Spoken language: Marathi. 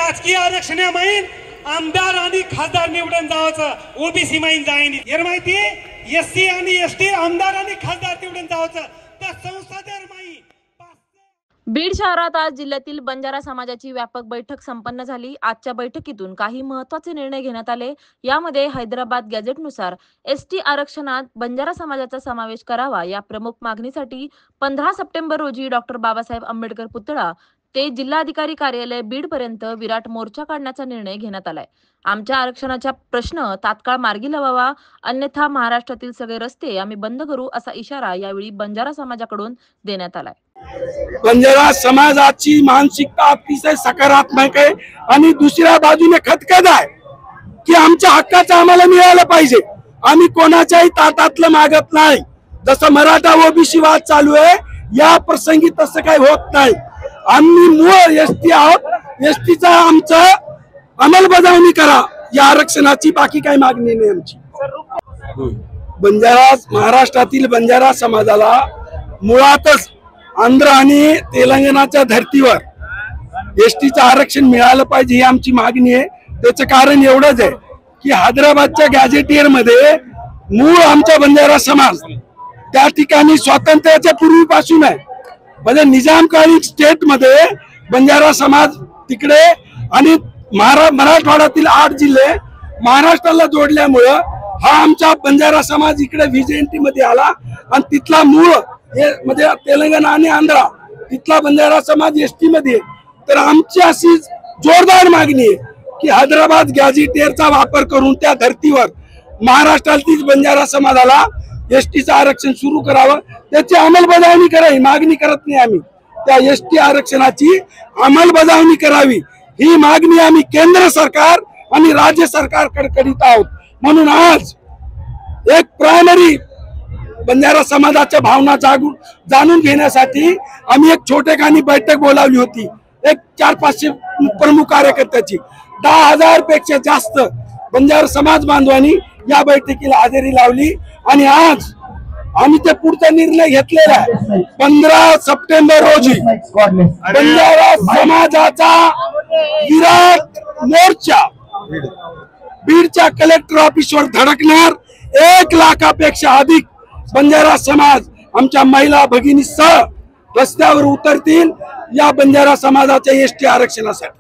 राजकीय आरक्षण माहीन आमदार आणि खासदार निवडून जावाचं ओबीसी माहीन जाईन यार माहिती एससी आणि एसटी आमदार आणि खासदार निवडून जावाचं त्या संसदेर माहीन। बीड शहरात आज जिल्ह्यातील बंजारा समाजाची व्यापक बैठक संपन्न झाली। आजच्या बैठकीतून काही महत्त्वाचे निर्णय घेण्यात आले। यामध्ये हैदराबाद गॅझेटनुसार एसटी आरक्षणात बंजारा समाजाचा समावेश करावा या प्रमुख मागणीसाठी 15 सप्टेंबर रोजी डॉक्टर बाबासाहेब आंबेडकर पुतळा ते जिल्हाधिकारी कार्यालय बीड पर्यंत विराट मोर्चा काढण्याचा निर्णय घेण्यात आलाय। आमच्या आरक्षणाचा प्रश्न तात्काळ मार्गी लावावा, अन्यथा महाराष्ट्रातील सगळे रस्ते आम्ही बंद करू असा इशारा यावेळी बंजारा समाजाकडून देण्यात आलाय। बंजारा समाजाची मानसिकता अतिशय सकारात्मक आहे आणि दुसऱ्या बाजूने खतखत आहे की आमच्या हक्काचं आम्हाला मिळालं पाहिजे। आम्ही कोणाच्याही ताटातलं मागत नाही। जसं मराठा ओबीसी वाद चालू आहे या प्रसंगी तसं काही होत नाही। आम्ही मूळ एसटी आहोत, एसटीचा आमचं अंमलबजावणी करा या आरक्षणाची, बाकी काही मागणी नाही आमची। बंजारा महाराष्ट्रातील बंजारा समाजाला मुळातच आंध्र आणि तेलंगणाच्या धर्तीवर एसटीचं आरक्षण मिळालं पाहिजे ही आमची मागणी आहे। त्याचं कारण एवढंच आहे की हैदराबादच्या गॅझेटियर मध्ये मूळ आमचा बंजारा समाज त्या ठिकाणी स्वातंत्र्याच्या पूर्वीपासून आहे। म्हणजे निजामकालीन स्टेट मध्ये बंजारा समाज तिकडे आणि मराठवाड्यातील 8 जिल्हे महाराष्ट्राला जोडल्यामुळं हा आमचा बंजारा समाज इकडे व्हीजेएनटी मध्ये आला आणि तिथला मूळ म्हणजे तेलंगणा आणि आंध्र तिथला बंजारा समाज एसटी मध्ये। तर आमची अशी जोरदार मागणी आहे की हैदराबाद गॅझेटियरचा वापर करून त्या धर्तीवर महाराष्ट्रातील बंजारा समाजाला एसटीचं आरक्षण सुरू करावं, त्याची अंमलबजावणी करावी। मागणी करत नाही आम्ही, त्या एसटी आरक्षणाची अंमलबजावणी करावी ही मागणी आम्ही केंद्र सरकार आणि राज्य सरकारकडे करीत आहोत। म्हणून आज एक प्रायमरी बंजारा समाजाच्या भावना जाणून घेण्यासाठी आम्ही एक छोटेखानी बैठक बोलावली होती। एक 400-500 प्रमुख कार्यकर्त्याची 10,000 पेक्षा जास्त बंजारा समाज बांधवांनी या बैठकीला हजेरी लावली आणि आज आम्ही ते पुढचा निर्णय घेतलेला आहे। 15 सप्टेंबर रोजी बंजारा समाजाचा विराट मोर्चा बीडच्या कलेक्टर ऑफिसवर धडकणार। 1 लाखापेक्षा अधिक बंजारा समाज आमच्या महिला भगिनीसह रस्त्यावर उतरतील या बंजारा समाजाच्या एसटी आरक्षणासाठी।